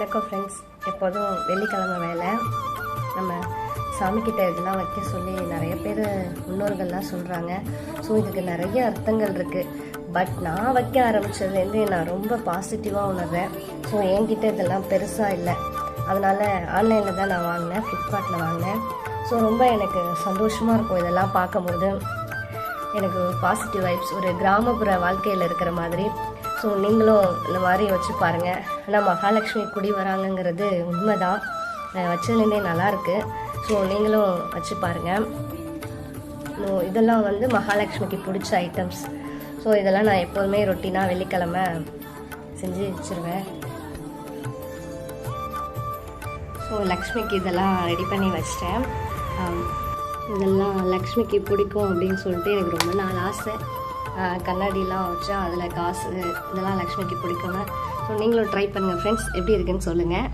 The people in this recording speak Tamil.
வணக்கம் ஃப்ரெண்ட்ஸ். எப்போதும் வெள்ளிக்கிழமை வேலை நம்ம சாமிக்கிட்ட இதெல்லாம் வைக்க சொல்லி நிறைய பேர் முன்னோர்கள்லாம் சொல்கிறாங்க. ஸோ இதுக்கு நிறைய அர்த்தங்கள் இருக்குது. பட் நான் வைக்க ஆரம்பித்ததுலேருந்து நான் ரொம்ப பாசிட்டிவாக உணர்றேன். ஸோ என்கிட்ட இதெல்லாம் பெருசாக இல்லை, அதனால் ஆன்லைனில் தான் நான் வாங்கினேன், ஃப்ளிப்கார்ட்டில் வாங்கினேன். ஸோ ரொம்ப எனக்கு சந்தோஷமாக இருக்கும் இதெல்லாம் பார்க்கும்போது. எனக்கு பாசிட்டிவ் வைப்ஸ், ஒரு கிராமப்புற வாழ்க்கையில் இருக்கிற மாதிரி. ஸோ நீங்களும் இந்த மாதிரி வச்சு பாருங்கள். ஆனால் மகாலட்சுமி குடி வராங்கங்கிறது உண்மை தான், வச்சதுலேருந்தே நல்லாயிருக்கு. ஸோ நீங்களும் வச்சு பாருங்கள். இதெல்லாம் வந்து மகாலட்சுமிக்கு பிடிச்ச ஐட்டம்ஸ். ஸோ இதெல்லாம் நான் எப்போதுமே ரொட்டீனாக வெள்ளிக்கிழமை செஞ்சு வச்சுருவேன். ஸோ லக்ஷ்மிக்கு இதெல்லாம் ரெடி பண்ணி வச்சிட்டேன். இதெல்லாம் லக்ஷ்மிக்கு பிடிக்கும் அப்படின்னு சொல்லிட்டு எனக்கு ரொம்ப நாள் ஆசை. கண்ணாடிலாம் வச்சா அதில் காசு, இதெல்லாம் லக்ஷ்மிக்கு பிடிக்குங்க. ஸோ நீங்களும் ட்ரை பண்ணுங்கள் ஃப்ரெண்ட்ஸ், எப்படி இருக்குன்னு சொல்லுங்கள்.